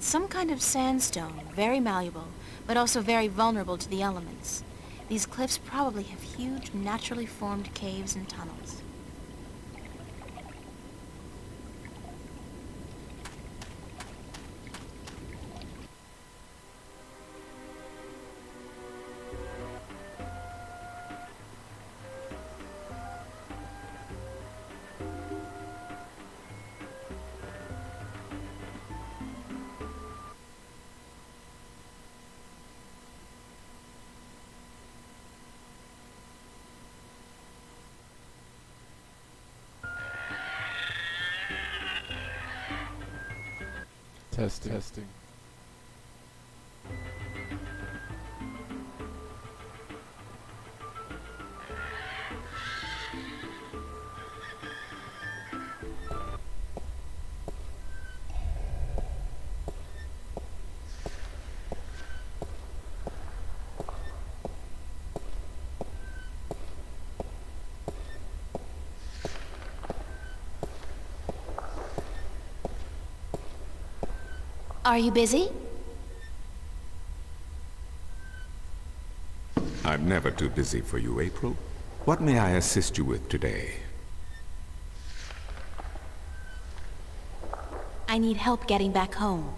Some kind of sandstone, very malleable, but also very vulnerable to the elements. These cliffs probably have huge, naturally formed caves and tunnels. Testing. Are you busy? I'm never too busy for you, April. What may I assist you with today? I need help getting back home.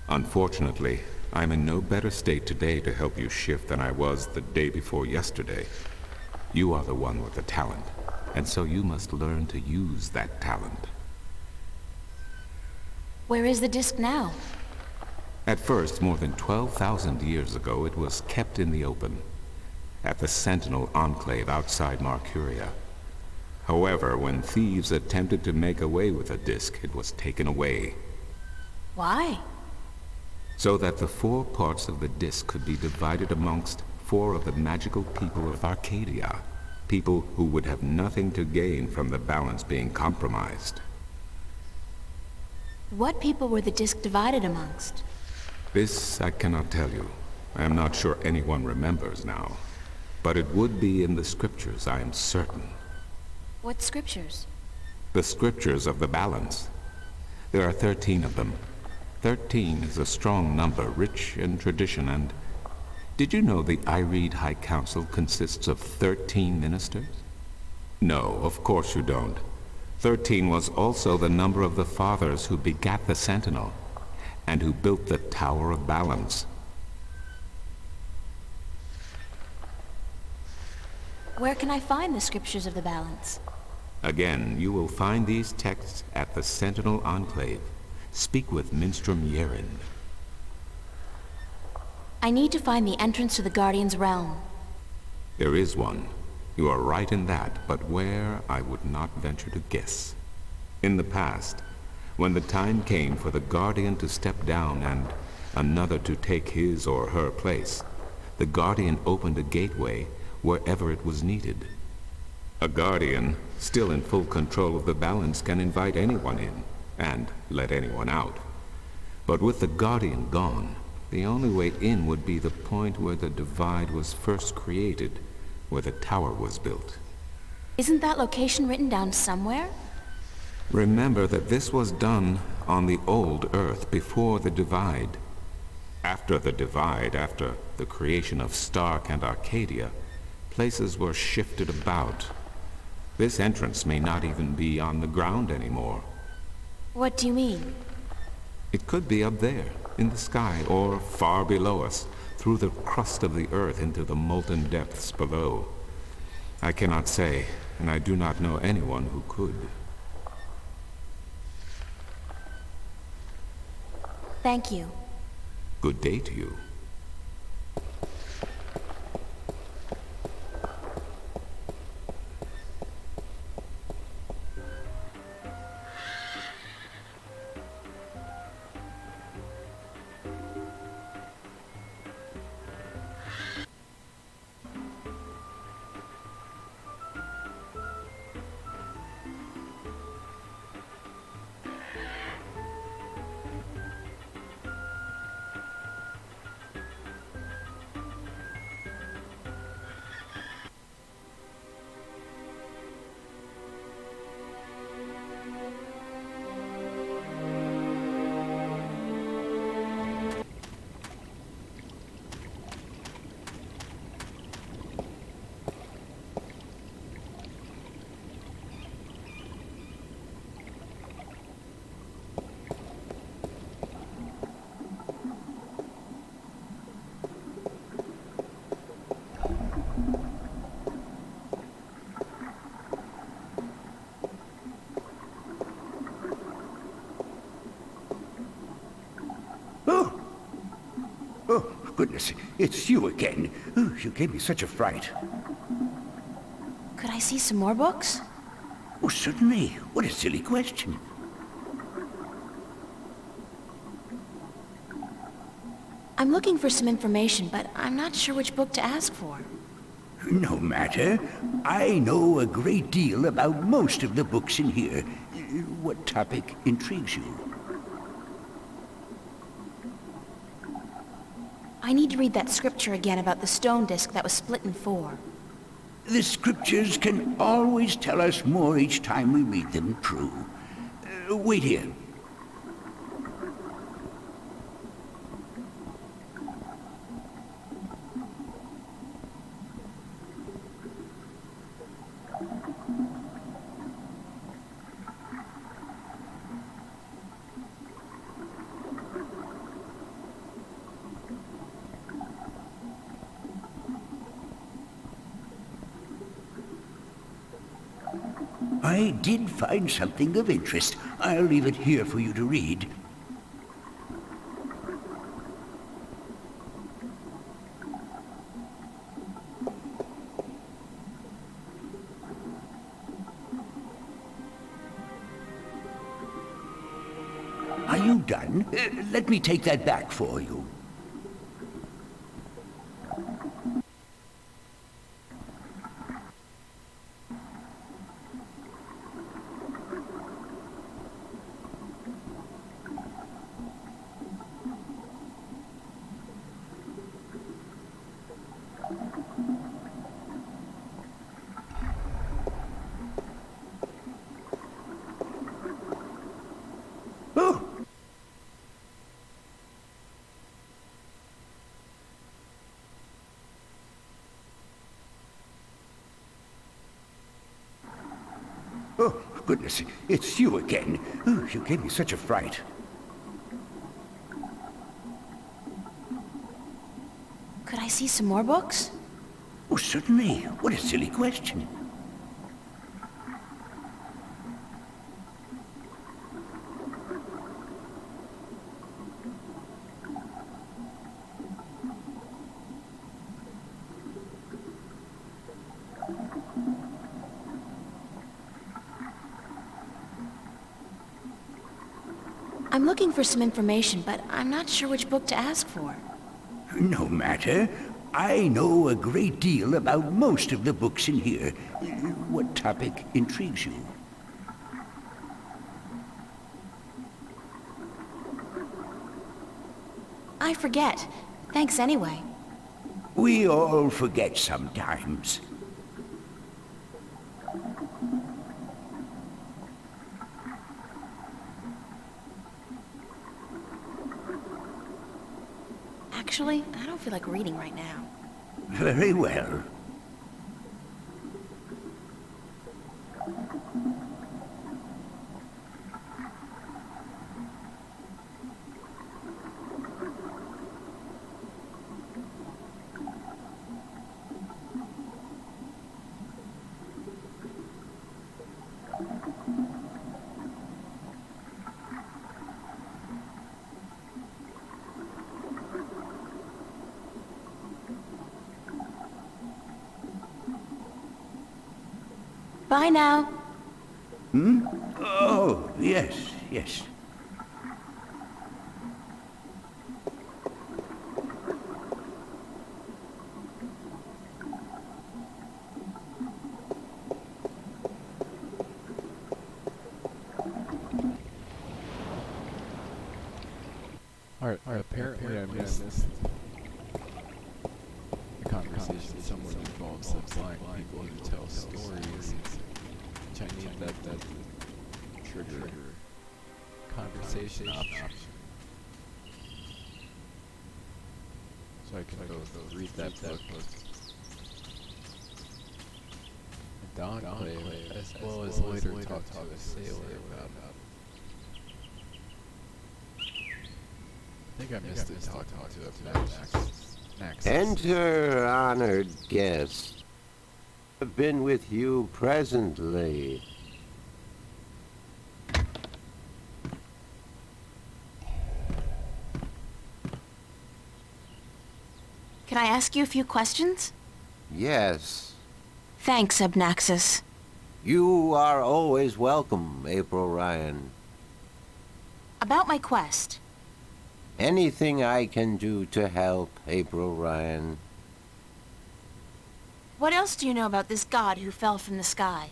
Unfortunately, I'm in no better state today to help you shift than I was the day before yesterday. You are the one with the talent, and so you must learn to use that talent. Where is the disc now? At first, more than 12,000 years ago, it was kept in the open, at the Sentinel Enclave outside Marcuria. However, when thieves attempted to make away with the disc, it was taken away. Why? So that the 4 parts of the disc could be divided amongst 4 of the magical people of Arcadia. People who would have nothing to gain from the balance being compromised. What people were the disc divided amongst? This I cannot tell you. I am not sure anyone remembers now. But it would be in the scriptures, I am certain. What scriptures? The scriptures of the balance. There are 13 of them. 13 is a strong number, rich in tradition, and... Did you know the Ireed High Council consists of 13 ministers? No, of course you don't. 13 was also the number of the fathers who begat the Sentinel, and who built the Tower of Balance. Where can I find the scriptures of the balance? Again, you will find these texts at the Sentinel Enclave. Speak with Minstrom Yeren. I need to find the entrance to the Guardian's realm. There is one. You are right in that, but where, I would not venture to guess. In the past, when the time came for the Guardian to step down and another to take his or her place, the Guardian opened a gateway wherever it was needed. A Guardian, still in full control of the balance, can invite anyone in and let anyone out. But with the Guardian gone, the only way in would be the point where the divide was first created, where the tower was built. Isn't that location written down somewhere? Remember that this was done on the old Earth before the divide. After the divide, after the creation of Stark and Arcadia, places were shifted about. This entrance may not even be on the ground anymore. What do you mean? It could be up there, in the sky, or far below us, through the crust of the earth into the molten depths below. I cannot say, and I do not know anyone who could. Thank you. Good day to you. Oh, oh, goodness, it's you again. Oh, you gave me such a fright. Could I see some more books? Oh, certainly. What a silly question. I'm looking for some information, but I'm not sure which book to ask for. No matter. I know a great deal about most of the books in here. What topic intrigues you? I need to read that scripture again about the stone disc that was split in four. The scriptures can always tell us more each time we read them, true. Wait here. I did find something of interest. I'll leave it here for you to read. Are you done? Let me take that back for you. Oh! Oh, goodness, it's you again. Oh, you gave me such a fright. Could I see some more books? Oh, certainly. What a silly question. I'm looking for some information, but I'm not sure which book to ask for. No matter. I know a great deal about most of the books in here. What topic intrigues you? I forget. Thanks anyway. We all forget sometimes. Actually, I don't feel like reading right now. Very well. Bye now. Oh, yes, yes. Alright, apparently I missed the conversation somewhat involves applying people who tell stories, which I need that trigger conversation option. So I can both read that book, the Enclave, as well as later talk to a sailor about it. I think I missed it talking to Max. Enter, honored guest. I've been with you presently. Can I ask you a few questions? Yes. Thanks, Abnaxis. You are always welcome, April Ryan. About my quest. Anything I can do to help, April Ryan. What else do you know about this god who fell from the sky?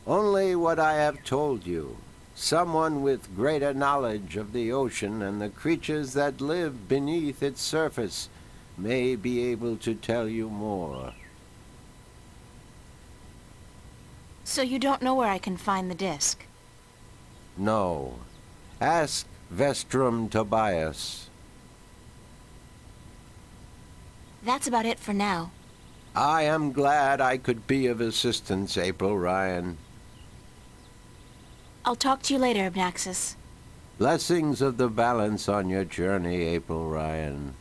Only what I have told you. Someone with greater knowledge of the ocean and the creatures that live beneath its surface may be able to tell you more. So you don't know where I can find the disc? No. Ask Vestrum Tobias. That's about it for now. I am glad I could be of assistance, April Ryan. I'll talk to you later, Abnaxis. Blessings of the balance on your journey, April Ryan.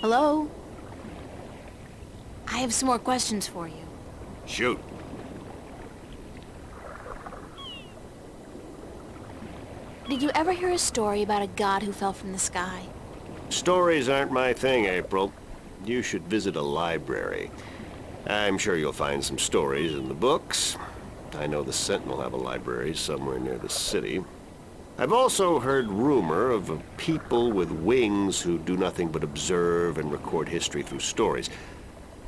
Hello? I have some more questions for you. Shoot. Did you ever hear a story about a god who fell from the sky? Stories aren't my thing, April. You should visit a library. I'm sure you'll find some stories in the books. I know the Sentinel have a library somewhere near the city. I've also heard rumor of a people with wings who do nothing but observe and record history through stories.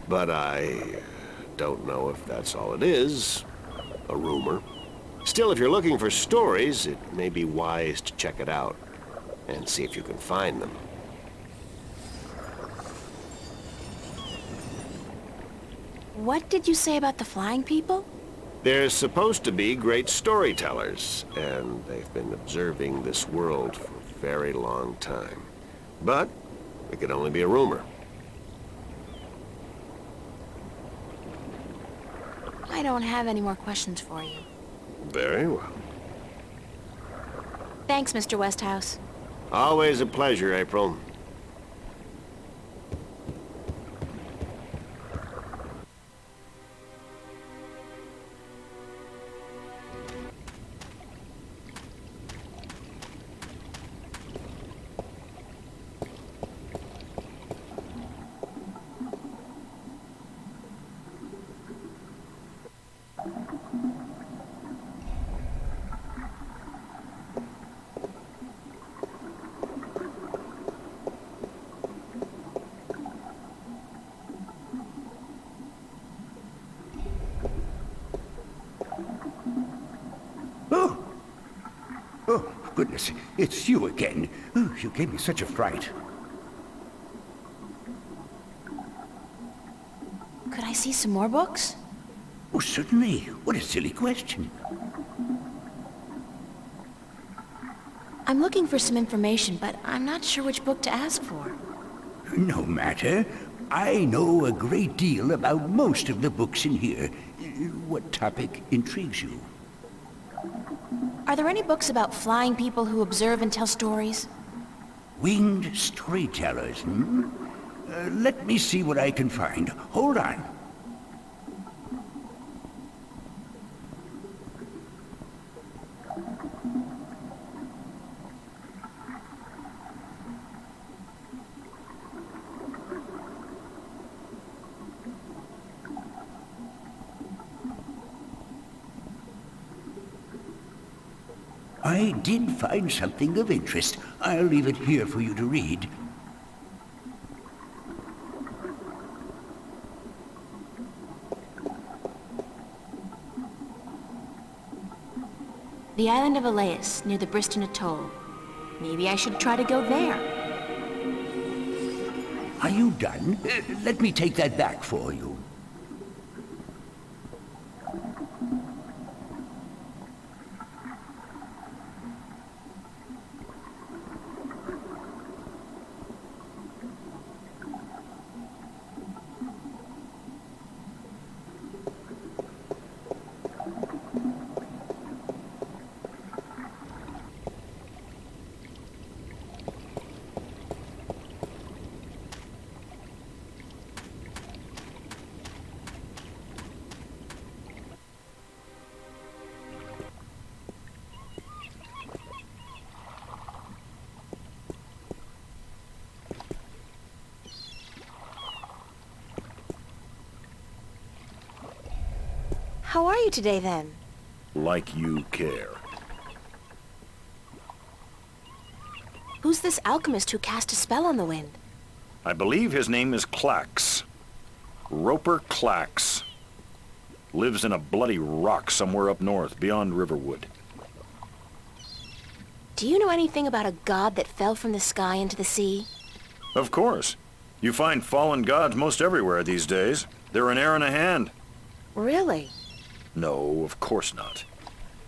But I don't know if that's all it is. A rumor. Still, if you're looking for stories, it may be wise to check it out and see if you can find them. What did you say about the flying people? They're supposed to be great storytellers, and they've been observing this world for a very long time. But it could only be a rumor. I don't have any more questions for you. Very well. Thanks, Mr. Westhouse. Always a pleasure, April. Oh! Oh, goodness, it's you again. Oh, you gave me such a fright. Could I see some more books? Oh, certainly. What a silly question. I'm looking for some information, but I'm not sure which book to ask for. No matter. I know a great deal about most of the books in here. What topic intrigues you? Are there any books about flying people who observe and tell stories? Winged storytellers, hmm? Let me see what I can find. Hold on. I did find something of interest. I'll leave it here for you to read. The island of Elias, near the Briston Atoll. Maybe I should try to go there. Are you done? Let me take that back for you. How are you today, then? Like you care. Who's this alchemist who cast a spell on the wind? I believe his name is Clax. Roper Clax. Lives in a bloody rock somewhere up north, beyond Riverwood. Do you know anything about a god that fell from the sky into the sea? Of course. You find fallen gods most everywhere these days. They're an air and a hand. Really? No, of course not.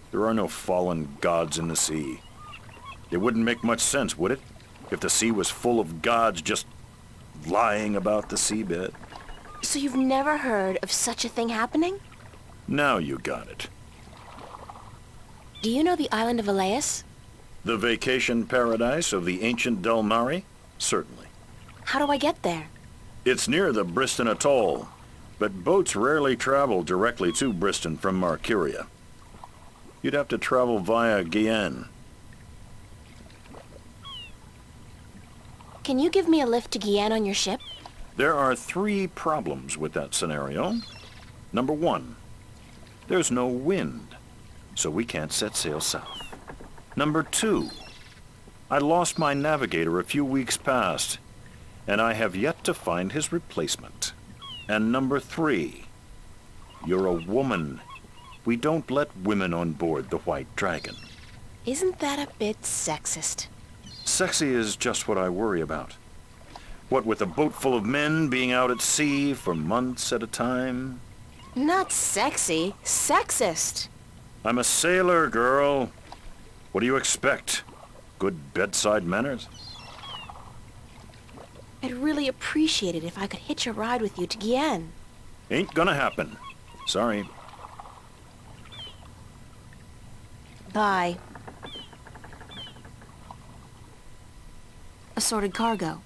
There are no fallen gods in the sea. It wouldn't make much sense, would it? If the sea was full of gods just lying about the seabed. So you've never heard of such a thing happening? Now you got it. Do you know the island of Elias? The vacation paradise of the ancient Delmari? Certainly. How do I get there? It's near the Briston Atoll, but boats rarely travel directly to Briston from Marcuria. You'd have to travel via Guyenne. Can you give me a lift to Guyenne on your ship? There are 3 problems with that scenario. Number 1, there's no wind, so we can't set sail south. Number 2, I lost my navigator a few weeks past, and I have yet to find his replacement. And number 3, you're a woman. We don't let women on board the White Dragon. Isn't that a bit sexist? Sexy is just what I worry about. What with a boat full of men being out at sea for months at a time? Not sexy, sexist. I'm a sailor, girl. What do you expect? Good bedside manners? I'd really appreciate it if I could hitch a ride with you to Guyenne. Ain't gonna happen. Sorry. Bye. Assorted cargo.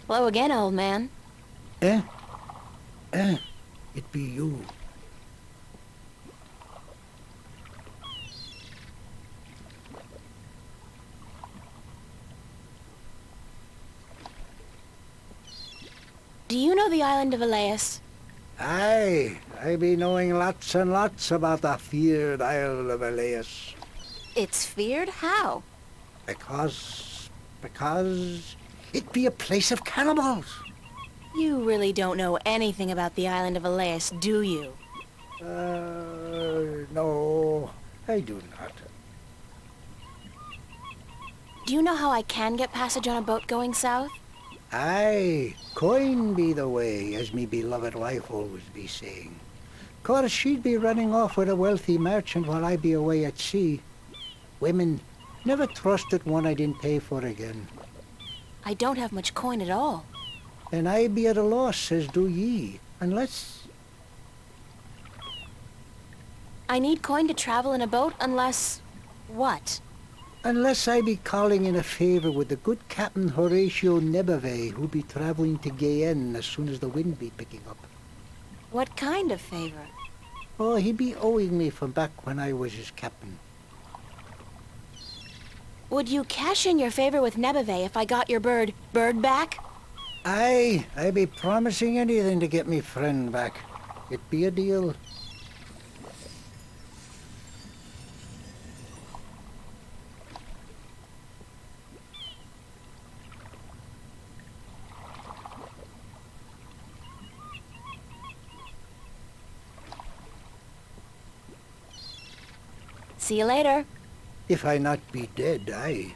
Hello again, old man. It be you. Do you know the island of Elias? Aye, I be knowing lots and lots about the feared Isle of Elias. It's feared? How? Because it be a place of cannibals. You really don't know anything about the island of Elias, do you? No, I do not. Do you know how I can get passage on a boat going south? Aye, coin be the way, as me beloved wife always be saying. 'Course she'd be running off with a wealthy merchant while I be away at sea. Women, never trusted one I didn't pay for again. I don't have much coin at all. And I be at a loss, as do ye, unless... I need coin to travel in a boat unless... what? Unless I be calling in a favor with the good Captain Horatio Nebave, who be traveling to Guyenne as soon as the wind be picking up. What kind of favor? Oh, he be owing me from back when I was his captain. Would you cash in your favor with Nebave if I got your bird back? Aye, I be promising anything to get me friend back. It be a deal. See you later. If I not be dead, aye.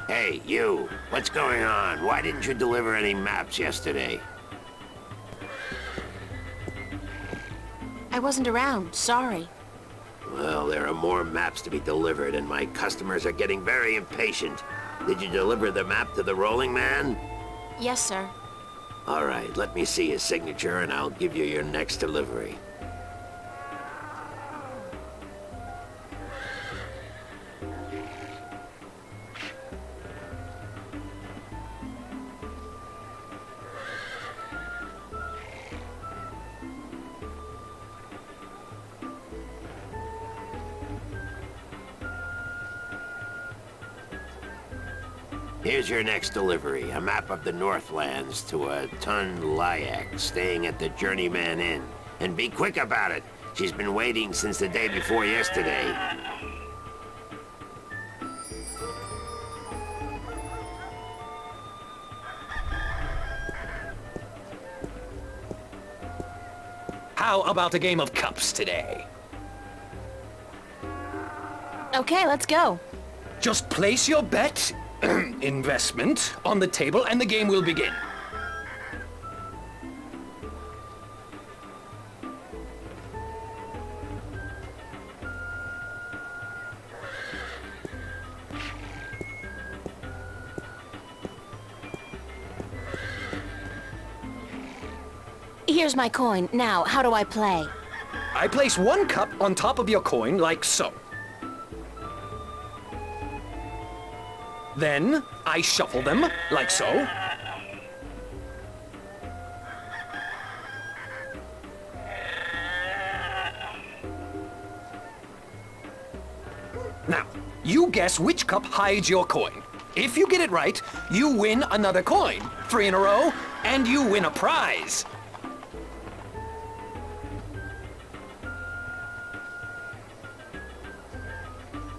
Hey, you! What's going on? Why didn't you deliver any maps yesterday? I wasn't around, sorry. Well, there are more maps to be delivered, and my customers are getting very impatient. Did you deliver the map to the Rolling Man? Yes, sir. All right, let me see his signature, and I'll give you your next delivery. Here's your next delivery, a map of the Northlands to a Tun Layak staying at the Journeyman Inn. And be quick about it. She's been waiting since the day before yesterday. How about a game of cups today? Okay, let's go. Just place your bet, investment, on the table and the game will begin. Here's my coin. Now, how do I play? I place one cup on top of your coin like so. Then, I shuffle them, like so. Now, you guess which cup hides your coin. If you get it right, you win another coin. 3 in a row, and you win a prize.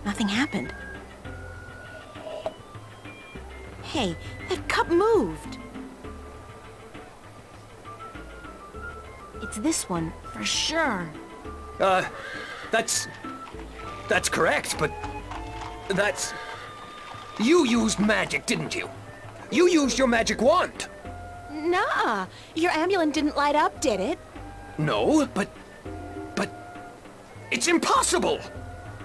Nothing happened. Hey, that cup moved. It's this one, for sure. That's correct, but that's... You used magic, didn't you? You used your magic wand. Nah, your amulet didn't light up, did it? No, but... It's impossible!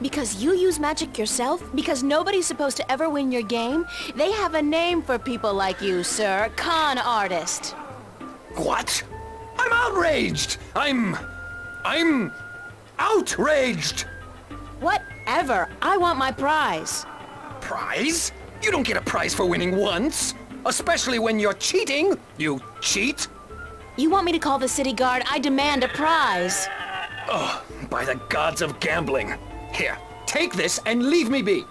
Because you use magic yourself? Because nobody's supposed to ever win your game? They have a name for people like you, sir. Con artist. What? I'm outraged! I'm outraged! Whatever. I want my prize. Prize? You don't get a prize for winning once! Especially when you're cheating! You cheat! You want me to call the city guard? I demand a prize. Oh, by the gods of gambling. Here, take this and leave me be.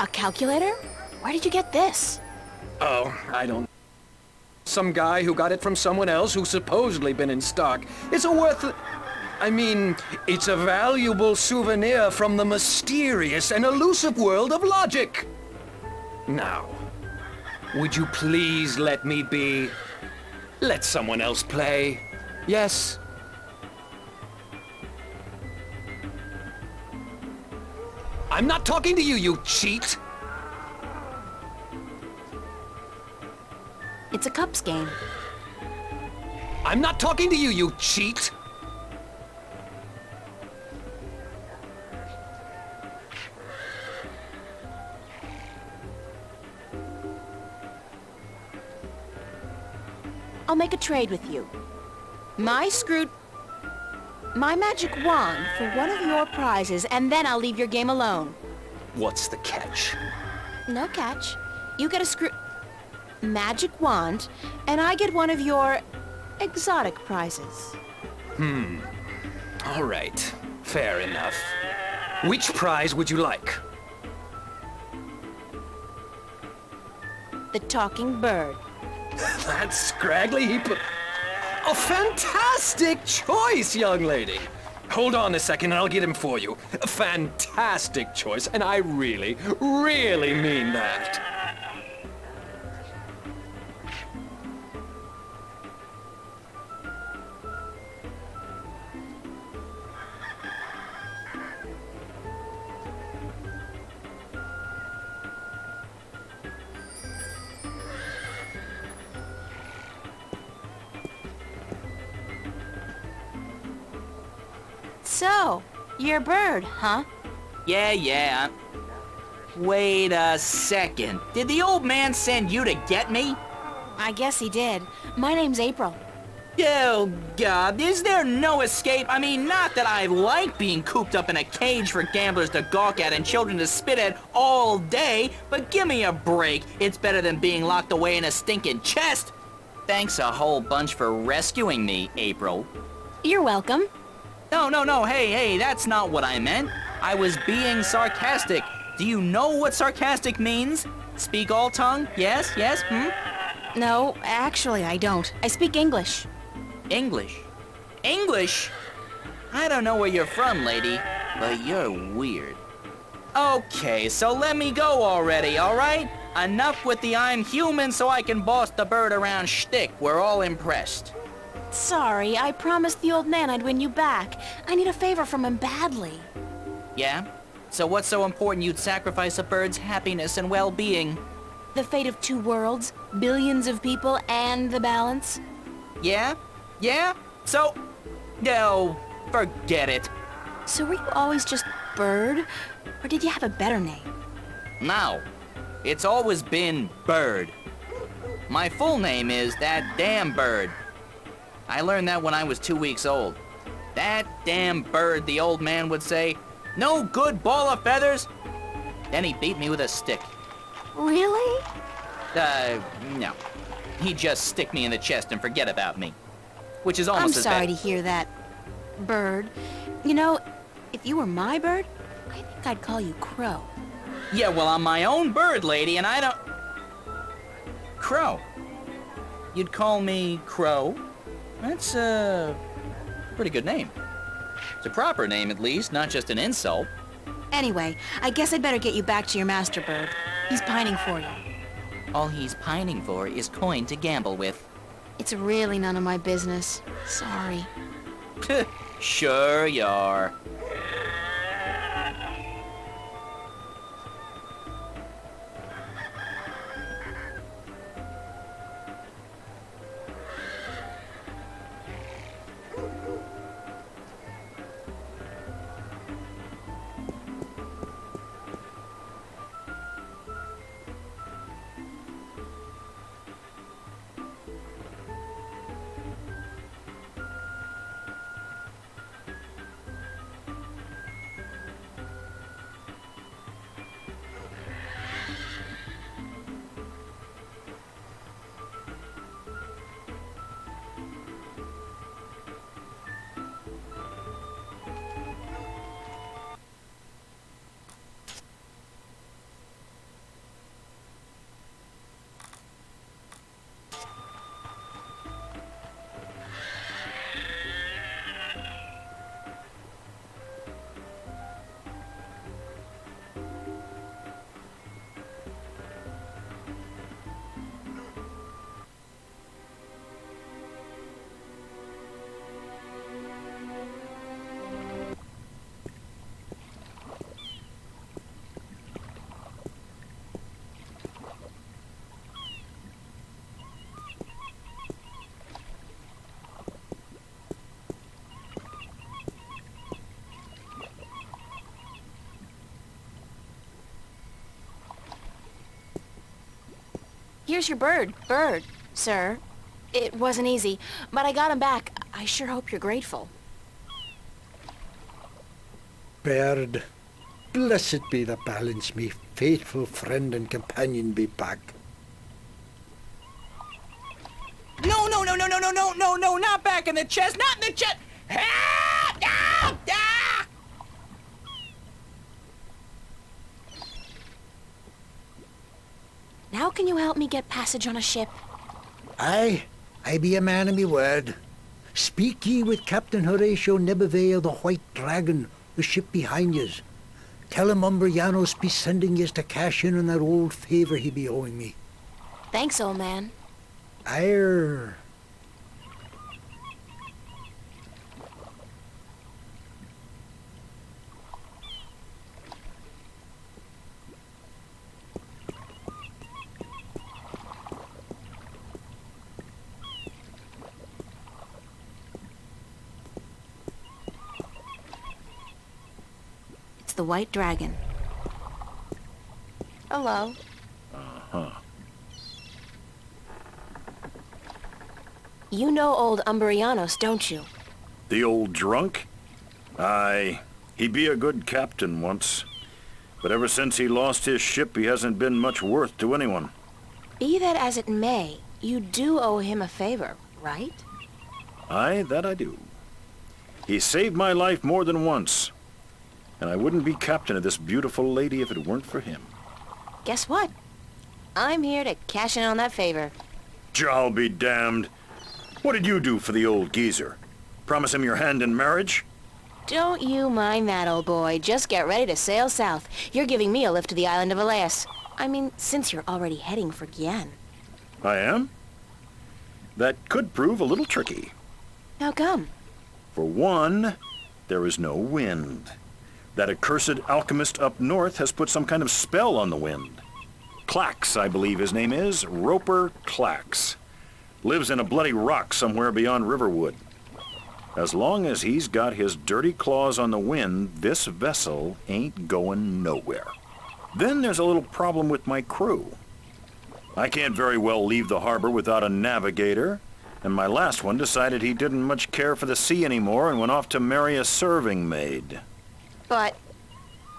A calculator? Where did you get this? Oh, I don't... Some guy who got it from someone else who's supposedly been in stock. It's it's a valuable souvenir from the mysterious and elusive world of logic. Now, would you please let me be? Let someone else play. Yes? I'm not talking to you, you cheat! It's a cups game. I'm not talking to you, you cheat! I'll make a trade with you. My magic wand for one of your prizes, and then I'll leave your game alone. What's the catch? No catch. You get a magic wand, and I get one of your exotic prizes. All right. Fair enough. Which prize would you like? The talking bird. That scraggly heap of... A fantastic choice, young lady! Hold on a second and I'll get him for you. A fantastic choice, and I really, really mean that. So, you're a bird, huh? Yeah. Wait a second. Did the old man send you to get me? I guess he did. My name's April. Oh, God, is there no escape? I mean, not that I like being cooped up in a cage for gamblers to gawk at and children to spit at all day, but give me a break. It's better than being locked away in a stinking chest. Thanks a whole bunch for rescuing me, April. You're welcome. No, hey, that's not what I meant. I was being sarcastic. Do you know what sarcastic means? Speak all tongue? Yes, No, actually, I don't. I speak English. English? English? I don't know where you're from, lady, but you're weird. Okay, so let me go already, alright? Enough with the I'm human so I can boss the bird around shtick. We're all impressed. Sorry, I promised the old man I'd win you back. I need a favor from him badly. Yeah? So what's so important you'd sacrifice a bird's happiness and well-being? The fate of 2 worlds, billions of people, and the balance. Yeah? So... No, forget it. So were you always just Bird? Or did you have a better name? No. It's always been Bird. My full name is That Damn Bird. I learned that when I was 2 weeks old. That damn bird, the old man would say. No good ball of feathers. Then he beat me with a stick. Really? No. He'd just stick me in the chest and forget about me. Which is I'm almost as bad. sorry to hear that, Bird. You know, if you were my bird, I think I'd call you Crow. Yeah, well, I'm my own bird, lady, and I don't... Crow. You'd call me Crow? That's a pretty good name. It's a proper name, at least, not just an insult. Anyway, I guess I'd better get you back to your master bird. He's pining for you. All he's pining for is coin to gamble with. It's really none of my business. Sorry. Sure you are. Here's your bird, sir. It wasn't easy, but I got him back. I sure hope you're grateful. Bird, blessed be the balance, me faithful friend and companion be back. No, not back in the chest, not in the chest! Ah! Ah! Ah! Now can you help me get passage on a ship? Aye, I be a man of me word. Speak ye with Captain Horatio Nebervale, the White Dragon, the ship behind yous. Tell him Umbrianos be sending yous to cash in on that old favor he be owing me. Thanks, old man. Aye. That's the White Dragon. Hello. Uh-huh. You know old Umbrianos, don't you? The old drunk? Aye, he be a good captain once. But ever since he lost his ship, he hasn't been much worth to anyone. Be that as it may, you do owe him a favor, right? Aye, that I do. He saved my life more than once. And I wouldn't be captain of this beautiful lady if it weren't for him. Guess what? I'm here to cash in on that favor. I'll be damned. What did you do for the old geezer? Promise him your hand in marriage? Don't you mind that, old boy. Just get ready to sail south. You're giving me a lift to the island of Elias. I mean, since you're already heading for Gien. I am? That could prove a little tricky. How come? For one, there is no wind. That accursed alchemist up north has put some kind of spell on the wind. Clax, I believe his name is. Roper Clax. Lives in a bloody rock somewhere beyond Riverwood. As long as he's got his dirty claws on the wind, this vessel ain't going nowhere. Then there's a little problem with my crew. I can't very well leave the harbor without a navigator, and my last one decided he didn't much care for the sea anymore and went off to marry a serving maid. But,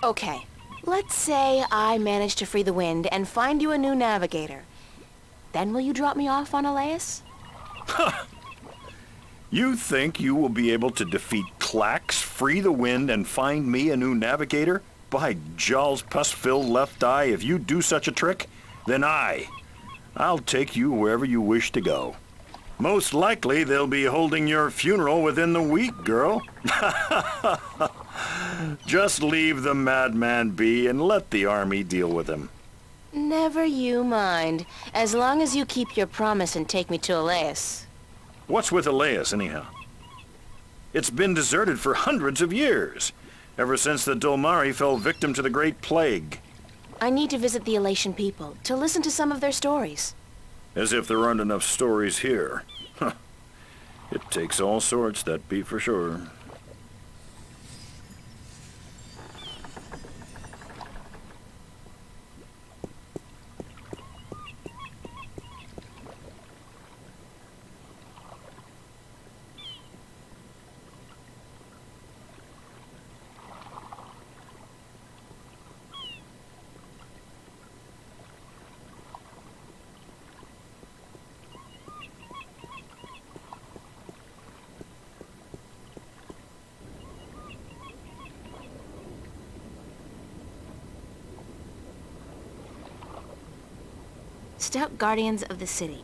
okay. Let's say I manage to free the wind and find you a new navigator. Then will you drop me off on Elias? You think you will be able to defeat Clax, free the wind, and find me a new navigator? By Jaw's pus-filled left eye, if you do such a trick, then I'll take you wherever you wish to go. Most likely they'll be holding your funeral within the week, girl. Just leave the madman be and let the army deal with him. Never you mind. As long as you keep your promise and take me to Elias. What's with Elias, anyhow? It's been deserted for hundreds of years, ever since the Dolmari fell victim to the Great Plague. I need to visit the Elation people, to listen to some of their stories. As if there aren't enough stories here. Huh. It takes all sorts, that be for sure. Stout guardians of the city.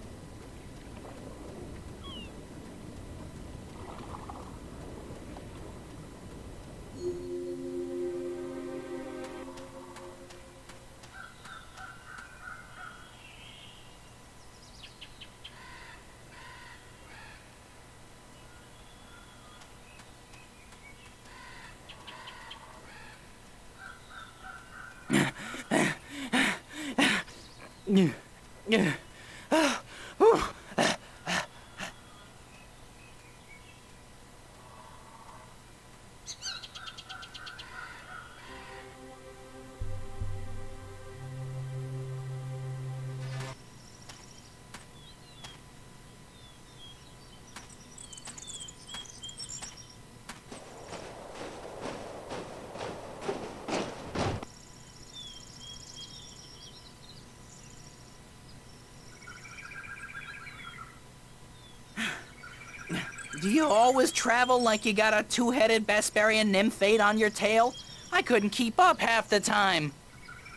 Do you always travel like you got a two-headed Besparian nymphate on your tail? I couldn't keep up half the time.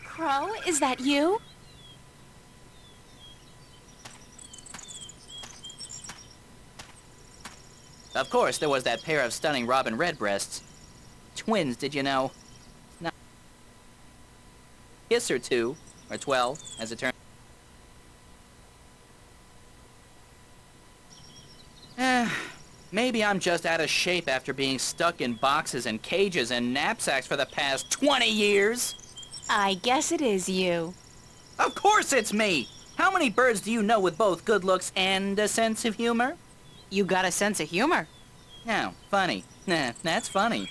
Crow, is that you? Of course, there was that pair of stunning robin redbreasts. Twins, did you know? Not kiss or two, or 12, as it turns. Maybe I'm just out of shape after being stuck in boxes and cages and knapsacks for the past 20 years. I guess it is you. Of course it's me! How many birds do you know with both good looks and a sense of humor? You got a sense of humor. No, funny. Nah, that's funny.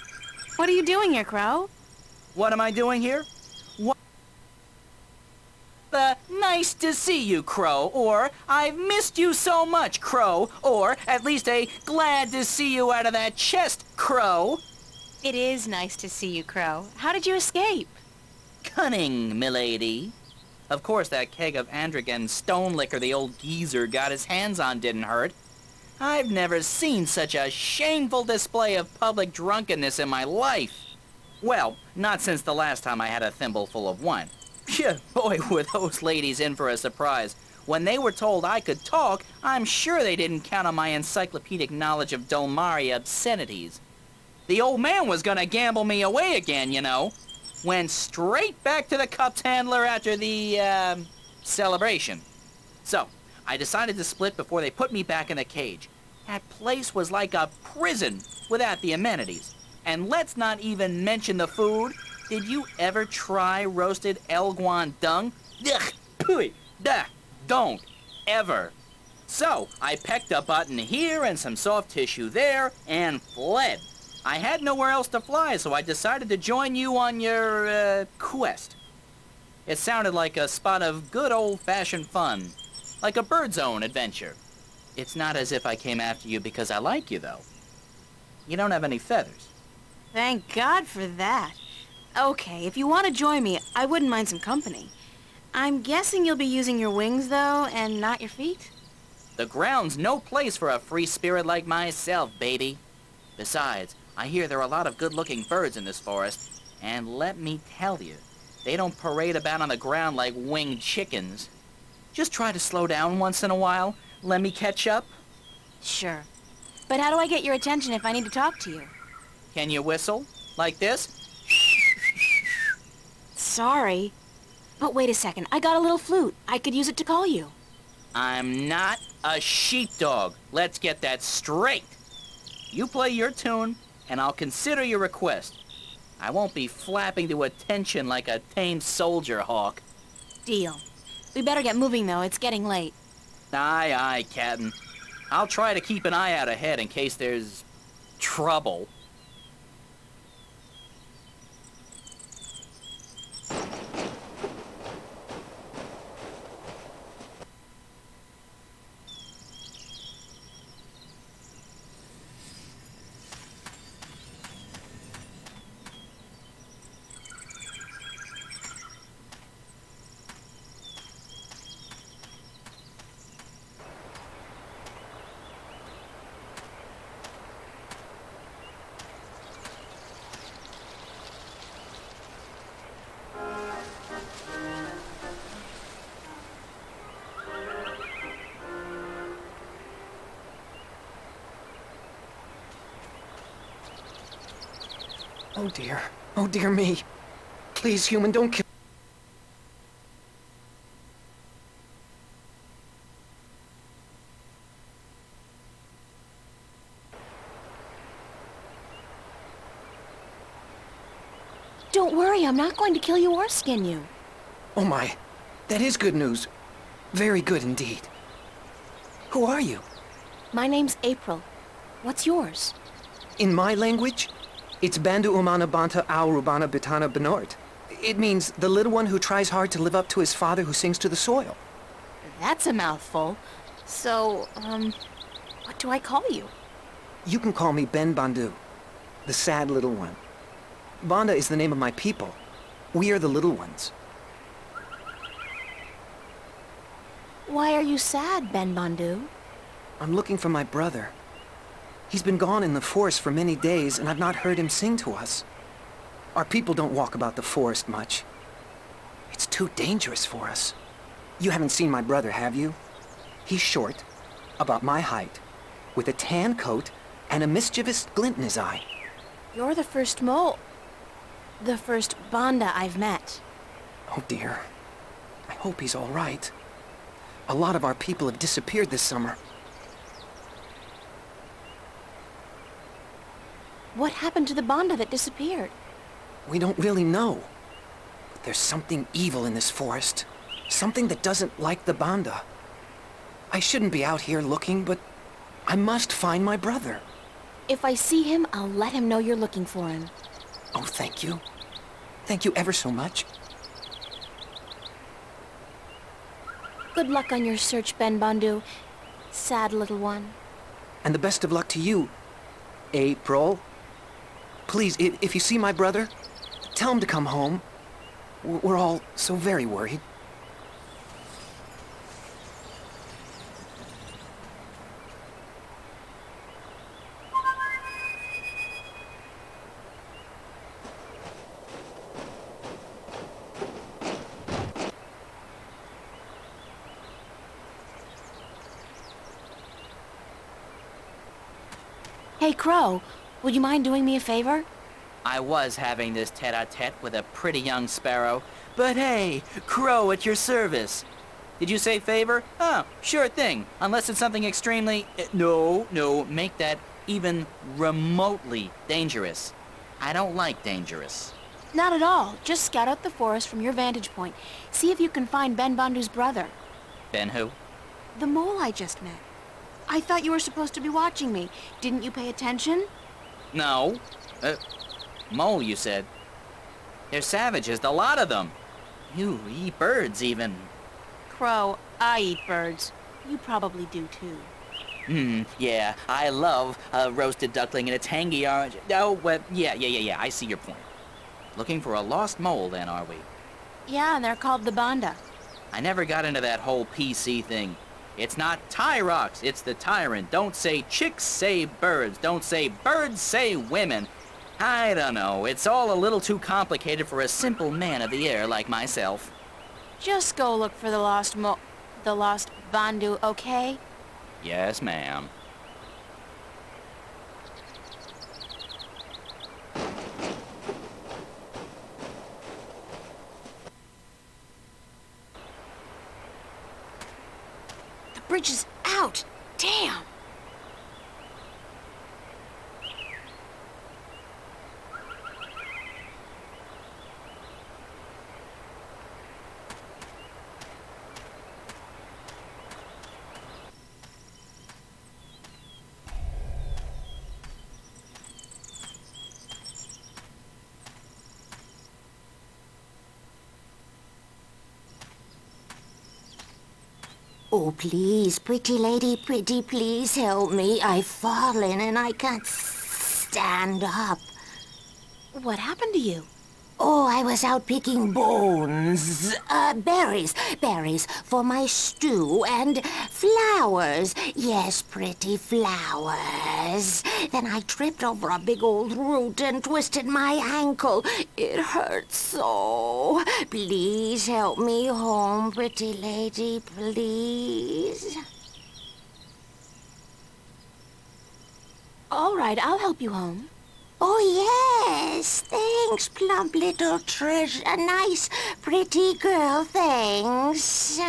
What are you doing here, Crow? What am I doing here? What? Nice to see you, Crow, or I've missed you so much, Crow, or at least a glad to see you out of that chest, Crow. It is nice to see you, Crow. How did you escape? Cunning, milady. Of course, that keg of Androgen stone liquor the old geezer got his hands on didn't hurt. I've never seen such a shameful display of public drunkenness in my life. Well, not since the last time I had a thimbleful of wine. Yeah, boy, were those ladies in for a surprise. When they were told I could talk, I'm sure they didn't count on my encyclopedic knowledge of Dolmari obscenities. The old man was gonna gamble me away again, you know. Went straight back to the cups handler after the, celebration. So, I decided to split before they put me back in the cage. That place was like a prison without the amenities. And let's not even mention the food. Did you ever try roasted Elguan dung? Ugh, pooey, duh, don't, ever. So, I pecked a button here and some soft tissue there and fled. I had nowhere else to fly, so I decided to join you on your, quest. It sounded like a spot of good old-fashioned fun, like a Bird Zone adventure. It's not as if I came after you because I like you, though. You don't have any feathers. Thank God for that. Okay, if you want to join me, I wouldn't mind some company. I'm guessing you'll be using your wings, though, and not your feet? The ground's no place for a free spirit like myself, baby. Besides, I hear there are a lot of good-looking birds in this forest, and let me tell you, they don't parade about on the ground like winged chickens. Just try to slow down once in a while. Let me catch up. Sure. But how do I get your attention if I need to talk to you? Can you whistle? Like this? Sorry. But wait a second, I got a little flute. I could use it to call you. I'm not a sheepdog. Let's get that straight. You play your tune, and I'll consider your request. I won't be flapping to attention like a tame soldier hawk. Deal. We better get moving, though. It's getting late. Aye, aye, Captain. I'll try to keep an eye out ahead in case there's trouble. Oh dear. Oh dear me. Please, human, don't kill... Don't worry, I'm not going to kill you or skin you. Oh my. That is good news. Very good indeed. Who are you? My name's April. What's yours? In my language, it's Bandu Umana Banta Au Rubana Bitana Benort. It means the little one who tries hard to live up to his father who sings to the soil. That's a mouthful. So, what do I call you? You can call me Ben Bandu, the sad little one. Banda is the name of my people. We are the little ones. Why are you sad, Ben Bandu? I'm looking for my brother. He's been gone in the forest for many days, and I've not heard him sing to us. Our people don't walk about the forest much. It's too dangerous for us. You haven't seen my brother, have you? He's short, about my height, with a tan coat and a mischievous glint in his eye. You're the first the first Banda I've met. Oh dear. I hope he's all right. A lot of our people have disappeared this summer. What happened to the Banda that disappeared? We don't really know. But there's something evil in this forest. Something that doesn't like the Banda. I shouldn't be out here looking, but I must find my brother. If I see him, I'll let him know you're looking for him. Oh, thank you. Thank you ever so much. Good luck on your search, Ben Bondu. Sad little one. And the best of luck to you, April. Please, if you see my brother, tell him to come home. We're all so very worried. Hey, Crow, would you mind doing me a favor? I was having this tete-a-tete with a pretty young sparrow, but hey, Crow at your service. Did you say favor? Oh, sure thing, unless it's something extremely... No, make that even remotely dangerous. I don't like dangerous. Not at all. Just scout out the forest from your vantage point. See if you can find Ben Bondu's brother. Ben who? The mole I just met. I thought you were supposed to be watching me. Didn't you pay attention? No. Mole, you said. They're savages, the lot of them. You eat birds, even. Crow, I eat birds. You probably do, too. Yeah, I love a roasted duckling and a tangy orange. Oh, well, yeah, I see your point. Looking for a lost mole, then, are we? Yeah, and they're called the Banda. I never got into that whole PC thing. It's not Tyrox, it's the tyrant. Don't say chicks, say birds. Don't say birds, say women. I don't know, it's all a little too complicated for a simple man of the air like myself. Just go look for the lost Bondu, okay? Yes, ma'am. The bridge is out! Damn! Oh, please, pretty lady, pretty, please help me. I've fallen and I can't stand up. What happened to you? Oh, I was out picking bones. Berries for my stew and flowers. Yes, pretty flowers. Then I tripped over a big old root and twisted my ankle. It hurts so. Please help me home, pretty lady, please. All right, I'll help you home. Oh, yes. Thanks, plump little treasure. Nice, pretty girl, thanks.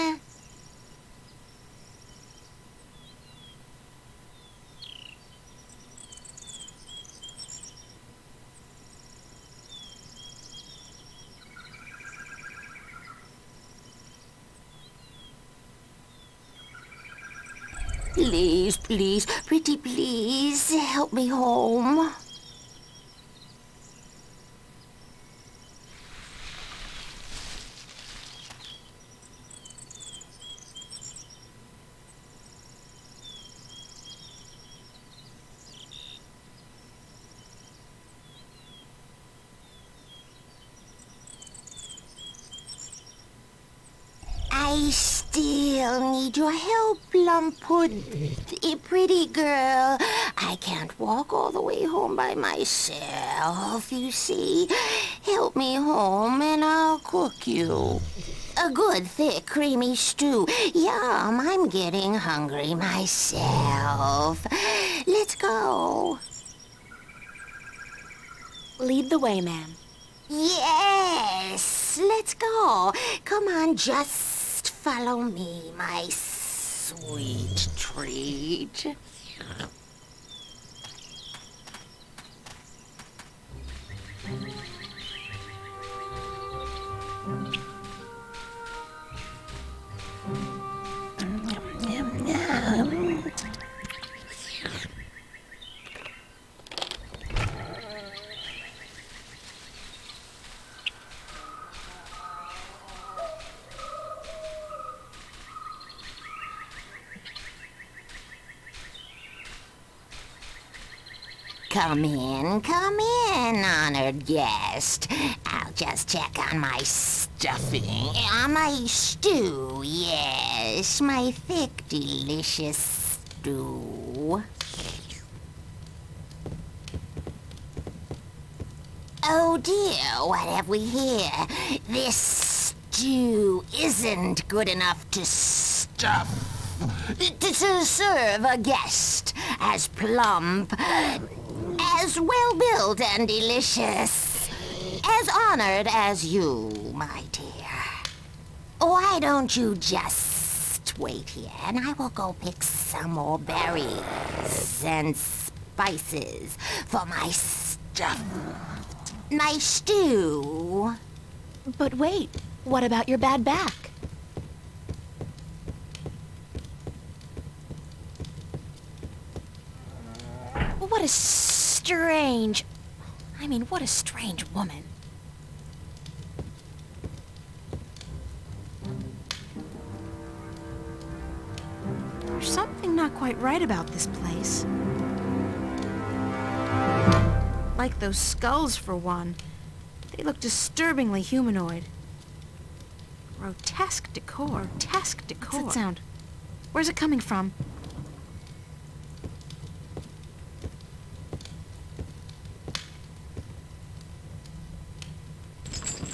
Please, please, pretty please, help me home. I still need your help, Plumpwood. Pretty girl. I can't walk all the way home by myself, you see. Help me home and I'll cook you a good, thick, creamy stew. Yum, I'm getting hungry myself. Let's go. Lead the way, ma'am. Yes, let's go. Come on, just follow me, my sweet treat. Come in, honored guest. I'll just check on my stuffing. My stew, yes. My thick, delicious stew. Oh dear, what have we here? This stew isn't good enough to stuff. To serve a guest as plump, as well-built and delicious, as honored as you, my dear. Why don't you just wait here, and I will go pick some more berries and spices for my stuff. My stew. But wait, what about your bad back? What a strange... what a strange woman. There's something not quite right about this place. Like those skulls, for one. They look disturbingly humanoid. Grotesque decor. What's that sound? Where's it coming from?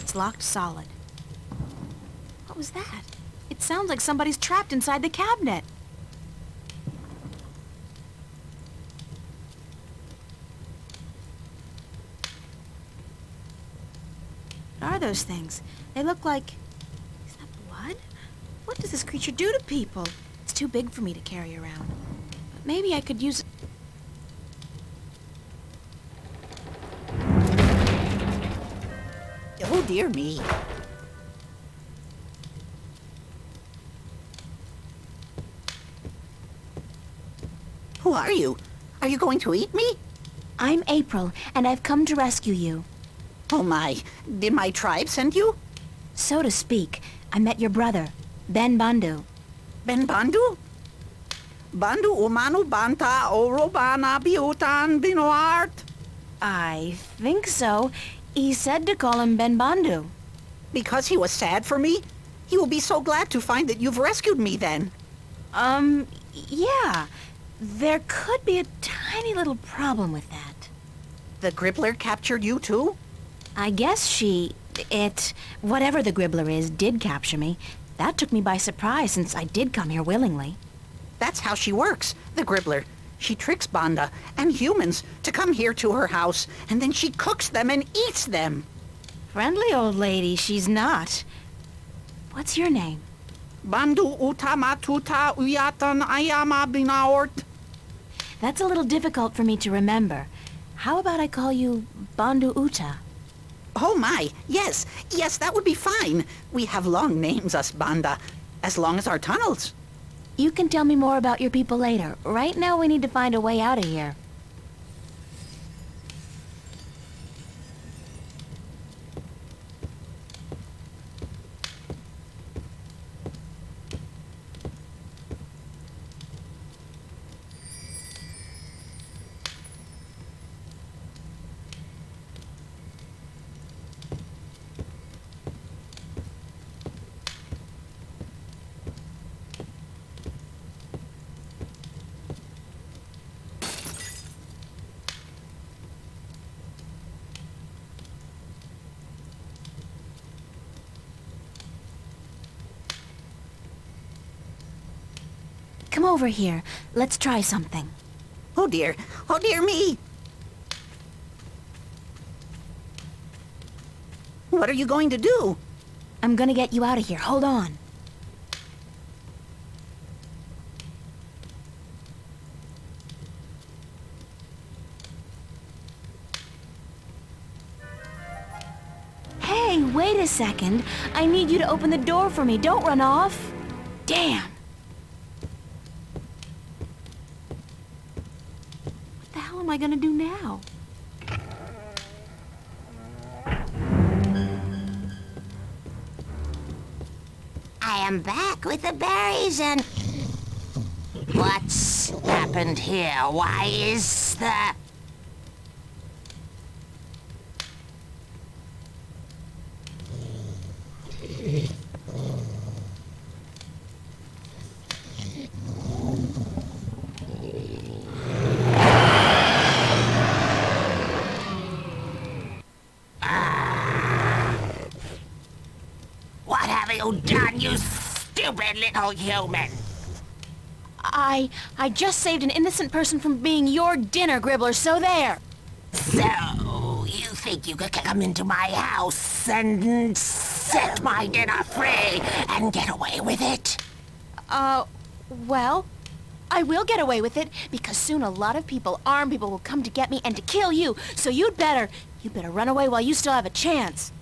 It's locked solid. What was that? It sounds like somebody's trapped inside the cabinet. What are those things? They look like... Is that blood? What does this creature do to people? It's too big for me to carry around. But maybe I could use... Oh, dear me. Who are you? Are you going to eat me? I'm April, and I've come to rescue you. Oh my, did my tribe send you? So to speak. I met your brother, Ben Bandu. Ben Bandu? Bandu umanu banta orobana biutan binoart? I think so. He said to call him Ben Bandu. Because he was sad for me? He will be so glad to find that you've rescued me then. Yeah. There could be a tiny little problem with that. The Gribbler captured you too? I guess whatever the Gribbler is, did capture me. That took me by surprise since I did come here willingly. That's how she works, the Gribbler. She tricks Banda and humans to come here to her house, and then she cooks them and eats them. Friendly old lady, she's not. What's your name? Bandu utamatuta uyatan ayama binaort. That's a little difficult for me to remember. How about I call you Bandu Uta? Oh my, yes, that would be fine. We have long names, us Banda, as long as our tunnels. You can tell me more about your people later. Right now we need to find a way out of here. Come over here. Let's try something. Oh dear me! What are you going to do? I'm gonna get you out of here. Hold on. Hey, wait a second. I need you to open the door for me. Don't run off. Damn. What the hell am I gonna do now? I am back with the berries and... What's happened here? Why is the... have you done, you stupid little human? I just saved an innocent person from being your dinner, Gribbler, so there. So, you think you could come into my house and set my dinner free and get away with it? Well, I will get away with it, because soon a lot of people, armed people, will come to get me and to kill you, so you'd better run away while you still have a chance.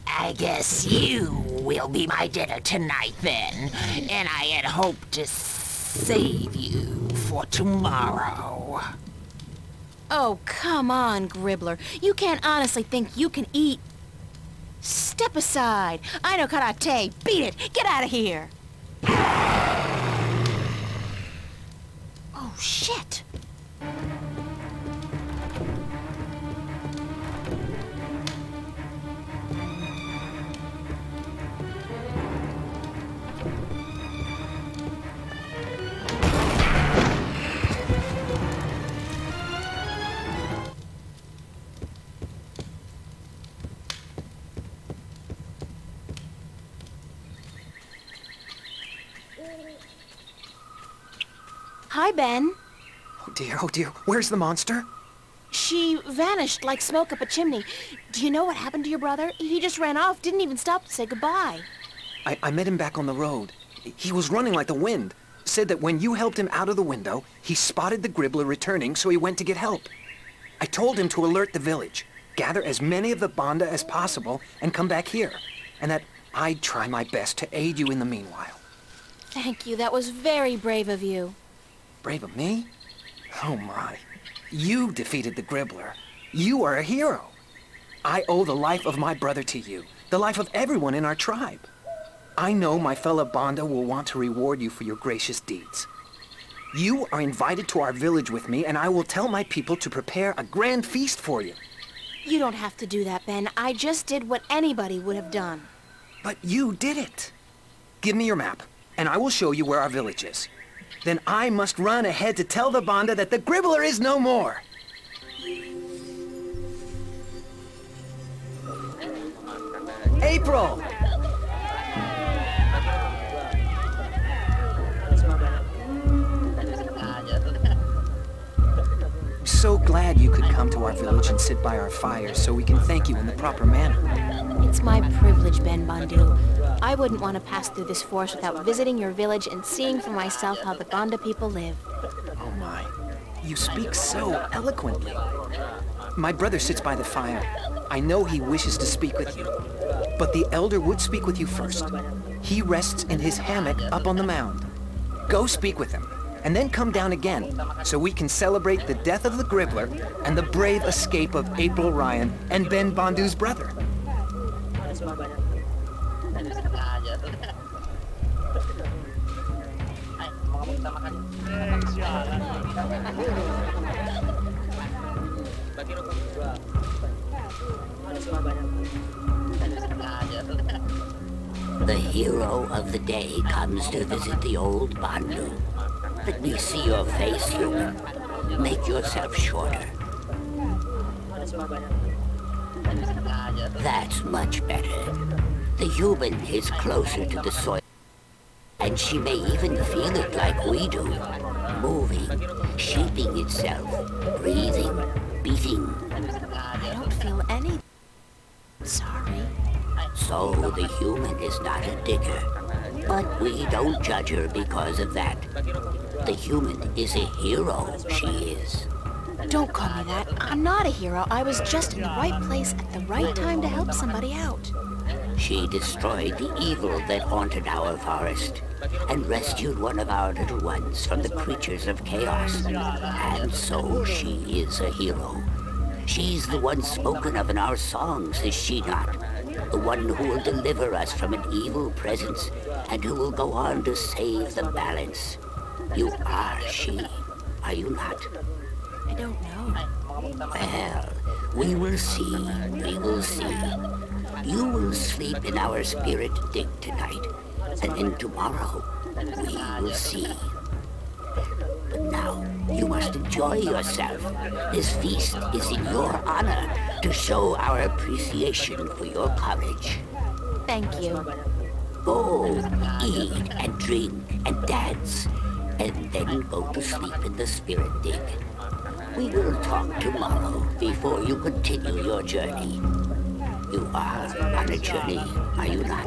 I guess you will be my dinner tonight, then, and I had hoped to save you for tomorrow. Oh, come on, Gribbler. You can't honestly think you can eat... Step aside. I know karate. Beat it. Get out of here. Oh, shit. Hi, Ben. Oh dear, where's the monster? She vanished like smoke up a chimney. Do you know what happened to your brother? He just ran off, didn't even stop to say goodbye. I met him back on the road. He was running like the wind. Said that when you helped him out of the window, he spotted the Gribbler returning, so he went to get help. I told him to alert the village, gather as many of the Banda as possible, and come back here. And that I'd try my best to aid you in the meanwhile. Thank you, that was very brave of you. Brave of me? Oh my. You defeated the Gribbler. You are a hero. I owe the life of my brother to you, the life of everyone in our tribe. I know my fellow Banda will want to reward you for your gracious deeds. You are invited to our village with me, and I will tell my people to prepare a grand feast for you. You don't have to do that, Ben. I just did what anybody would have done. But you did it. Give me your map, and I will show you where our village is. Then I must run ahead to tell the Banda that the Gribbler is no more. April! I'm so glad you could come to our village and sit by our fire so we can thank you in the proper manner. It's my privilege, Ben Bandu. I wouldn't want to pass through this forest without visiting your village and seeing for myself how the Banda people live. Oh my, you speak so eloquently. My brother sits by the fire. I know he wishes to speak with you. But the elder would speak with you first. He rests in his hammock up on the mound. Go speak with him, and then come down again, so we can celebrate the death of the Gribbler and the brave escape of April Ryan and Ben Bandu's brother. The hero of the day comes to visit the old Bandu. Let me see your face, human. Make yourself shorter. That's much better. The human is closer to the soil, and she may even feel it like we do. Moving, shaping itself, breathing, beating. I don't feel any... Sorry. So the human is not a digger. But we don't judge her because of that. The human is a hero, she is. Don't call me that. I'm not a hero. I was just in the right place at the right time to help somebody out. She destroyed the evil that haunted our forest and rescued one of our little ones from the creatures of chaos. And so she is a hero. She's the one spoken of in our songs, is she not? The one who will deliver us from an evil presence and who will go on to save the balance. You are she, are you not? I don't know. Well, we will see, we will see. You will sleep in our spirit dig tonight, and then tomorrow we will see. But now, you must enjoy yourself. This feast is in your honor to show our appreciation for your courage. Thank you. Go, eat and drink and dance, and then go to sleep in the spirit dig. We will talk tomorrow before you continue your journey. You are on a journey, are you not?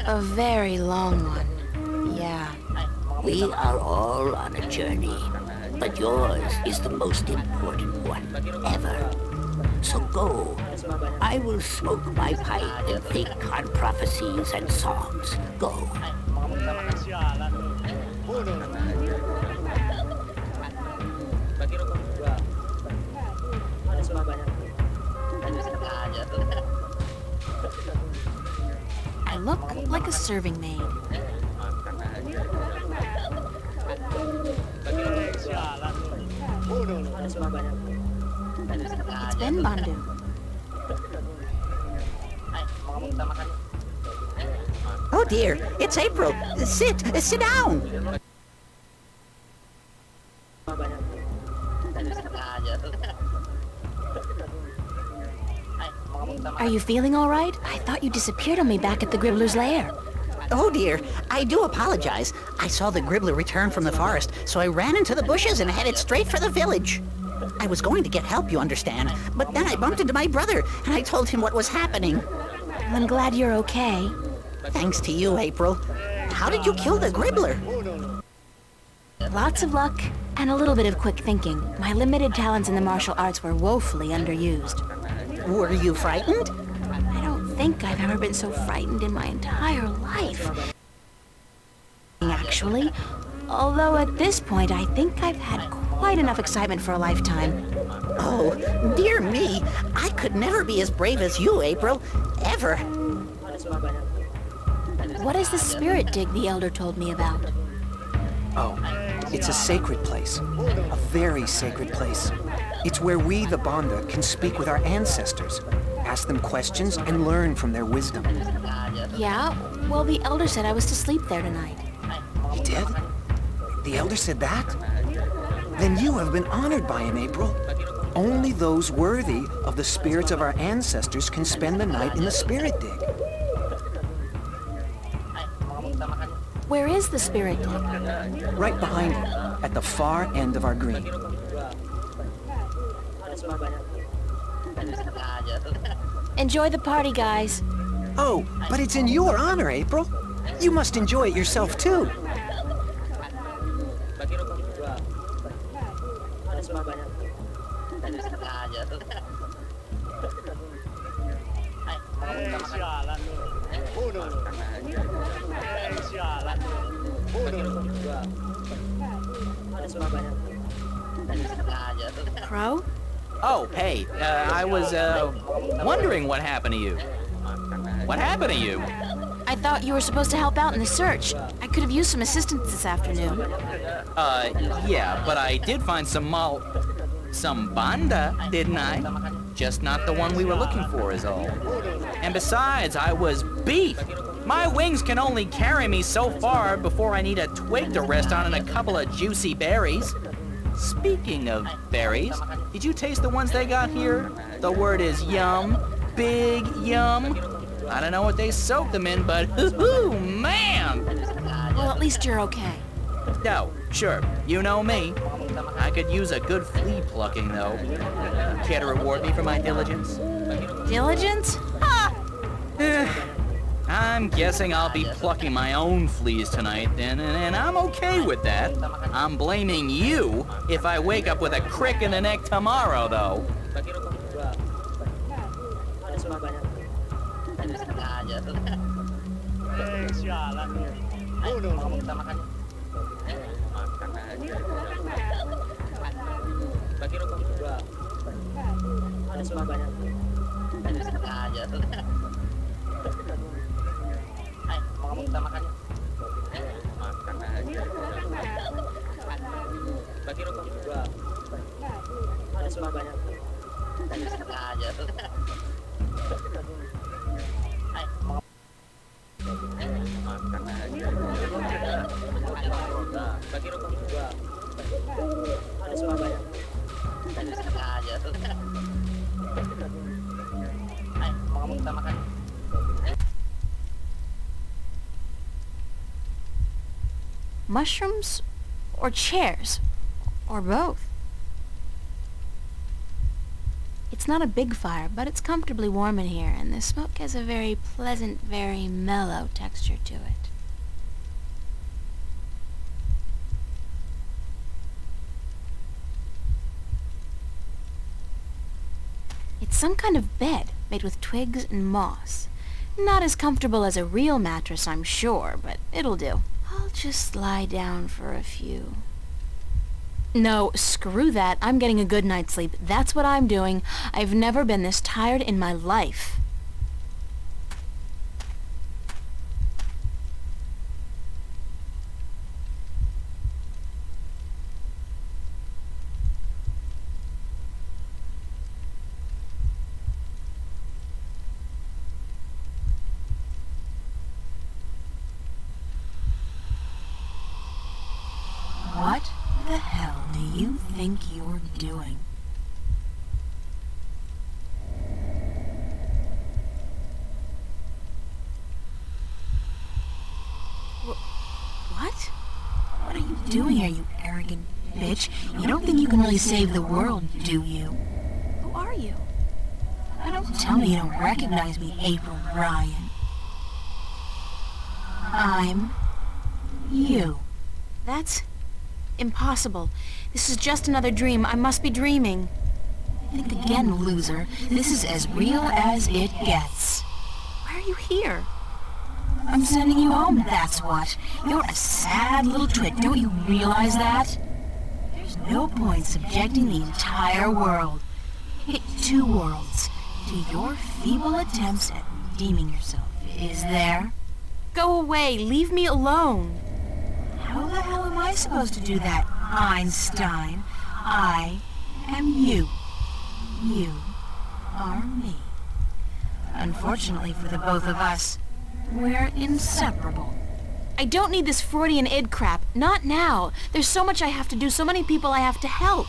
A very long one. Yeah. We are all on a journey, but yours is the most important one ever. So go. I will smoke my pipe and think on prophecies and songs. Go. I look like a serving maid. It's Ben Bandu. Oh dear, it's April. Sit down. Are you feeling all right? I thought you disappeared on me back at the Gribbler's lair. Oh dear, I do apologize. I saw the Gribbler return from the forest, so I ran into the bushes and headed straight for the village. I was going to get help, you understand, but then I bumped into my brother, and I told him what was happening. I'm glad you're okay. Thanks to you, April. How did you kill the Gribbler? Lots of luck and a little bit of quick thinking. My limited talents in the martial arts were woefully underused. Were you frightened? I don't think I've ever been so frightened in my entire life. Actually, although at this point I think I've had quite enough excitement for a lifetime. Oh, dear me. I could never be as brave as you, April. Ever. What is the spirit dig the Elder told me about? Oh, it's a sacred place. A very sacred place. It's where we, the Banda, can speak with our ancestors, ask them questions, and learn from their wisdom. Yeah? Well, the Elder said I was to sleep there tonight. He did? The Elder said that? Then you have been honored by him, April. Only those worthy of the spirits of our ancestors can spend the night in the spirit dig. Where is the spirit dig? Right behind you, at the far end of our green. Enjoy the party, guys. Oh, but it's in your honor, April. You must enjoy it yourself, too. Crow? Oh, hey, I was, wondering what happened to you. What happened to you? I thought you were supposed to help out in the search. I could have used some assistance this afternoon. Yeah, but I did find some Banda, didn't I? Just not the one we were looking for is all. And besides, I was beat. My wings can only carry me so far before I need a twig to rest on and a couple of juicy berries. Speaking of berries, did you taste the ones they got here? The word is yum. Big yum. I don't know what they soaked them in, but hoo-hoo, man! Well, at least you're okay. No, sure, you know me. I could use a good flea plucking, though. Care to reward me for my diligence? Diligence? Ha! I'm guessing I'll be plucking my own fleas tonight, and I'm okay with that. I'm blaming you if I wake up with a crick in the neck tomorrow, though. Mushrooms or chairs? Or both? It's not a big fire, but it's comfortably warm in here, and the smoke has a very pleasant, very mellow texture to it. It's some kind of bed made with twigs and moss. Not as comfortable as a real mattress, I'm sure, but it'll do. I'll just lie down for a few. No, screw that. I'm getting a good night's sleep. That's what I'm doing. I've never been this tired in my life. What the hell do you think you're doing? What? What are you doing here, you arrogant bitch? You don't think you can really save the world, do you? Who are you? Don't tell me you don't recognize me, April Ryan. I'm you. That's impossible. This is just another dream. I must be dreaming. Think again, loser. This is as real as it gets. Why are you here? I'm sending you home, that's what. You're a sad little twit, don't you realize that? There's no point subjecting the entire world, 2 worlds, to your feeble attempts at redeeming yourself, is there? Go away, leave me alone. How the hell am I supposed to do that, Einstein? I am you. You are me. Unfortunately for the both of us, we're inseparable. I don't need this Freudian id crap. Not now. There's so much I have to do, so many people I have to help.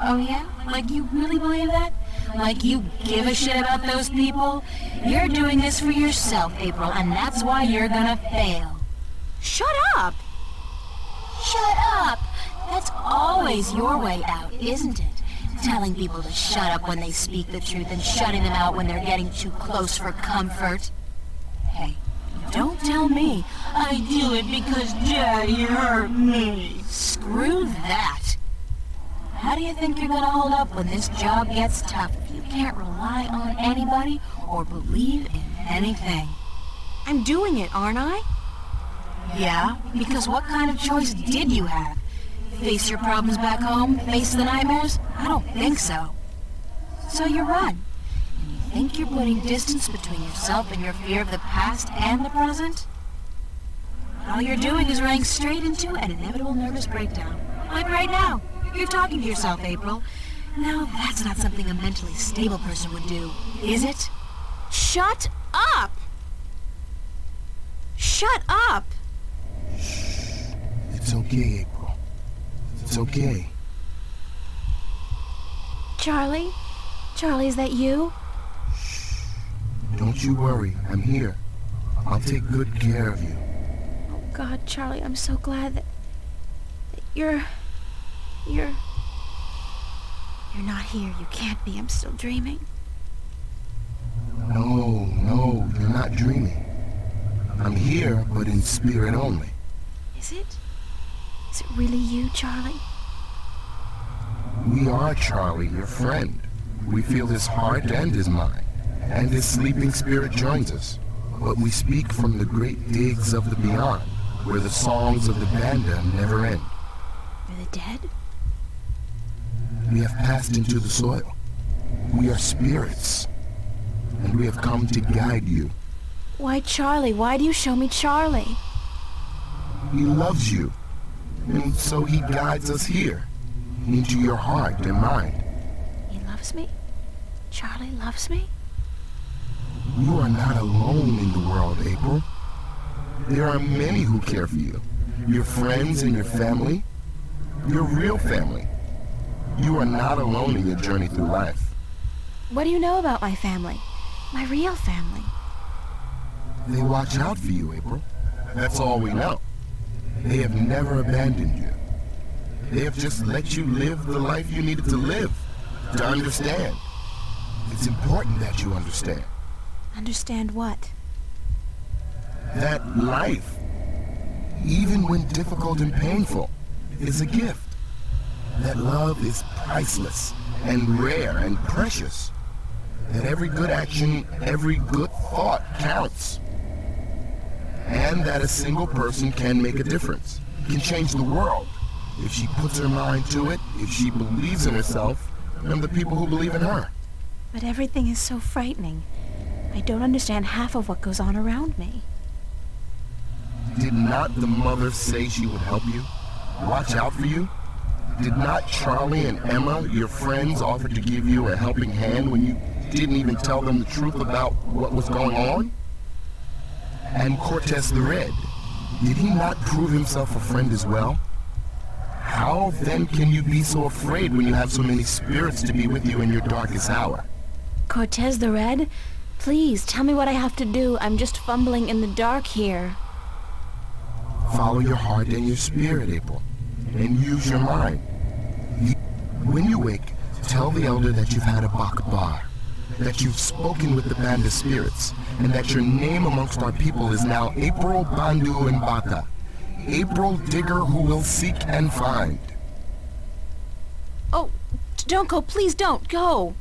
Oh yeah? Like you really believe that? Like you give a shit about those people? You're doing this for yourself, April, and that's why you're gonna fail. Shut up! Shut up! That's always your way out, isn't it? Telling people to shut up when they speak the truth and shutting them out when they're getting too close for comfort. Hey, don't tell me I do it because Daddy hurt me. Screw that. How do you think you're gonna hold up when this job gets tough if you can't rely on anybody or believe in anything? I'm doing it, aren't I? Yeah, because what kind of choice did you have? Face your problems back home? Face the nightmares? I don't think so. So you run. And you think you're putting distance between yourself and your fear of the past and the present? All you're doing is running straight into an inevitable nervous breakdown. Like right now. You're talking to yourself, April. Now, that's not something a mentally stable person would do, is it? Shut up! Shut up! It's okay, April. It's okay. Charlie? Charlie, is that you? Don't you worry. I'm here. I'll take good care of you. Oh, God, Charlie, I'm so glad that you're not here. You can't be. I'm still dreaming. No, you're not dreaming. I'm here, but in spirit only. Is it? Is it really you, Charlie? We are Charlie, your friend. We feel his heart and his mind, and his sleeping spirit joins us. But we speak from the great digs of the beyond, where the songs of the panda never end. You're the dead? We have passed into the soil. We are spirits, and we have come to guide you. Why, Charlie? Why do you show me Charlie? He loves you, and so he guides us here, into your heart and mind. He loves me? Charlie loves me? You are not alone in the world, April. There are many who care for you. Your friends and your family. Your real family. You are not alone in your journey through life. What do you know about my family? My real family? They watch out for you, April. That's all we know. They have never abandoned you. They have just let you live the life you needed to live, to understand. It's important that you understand. Understand what? That life, even when difficult and painful, is a gift. That love is priceless and rare and precious. That every good action, every good thought counts. And that a single person can make a difference, can change the world, if she puts her mind to it, if she believes in herself, and the people who believe in her. But everything is so frightening. I don't understand half of what goes on around me. Did not the mother say she would help you? Watch out for you? Did not Charlie and Emma, your friends, offer to give you a helping hand when you didn't even tell them the truth about what was going on? And Cortez the Red, did he not prove himself a friend as well? How then can you be so afraid when you have so many spirits to be with you in your darkest hour? Cortez the Red? Please, tell me what I have to do. I'm just fumbling in the dark here. Follow your heart and your spirit, April, and use your mind. When you wake, tell the elder that you've had a bakbar, that you've spoken with the band of spirits, and that your name amongst our people is now April Bandu and Baka, April Digger who will seek and find. Oh, don't go, please don't, go.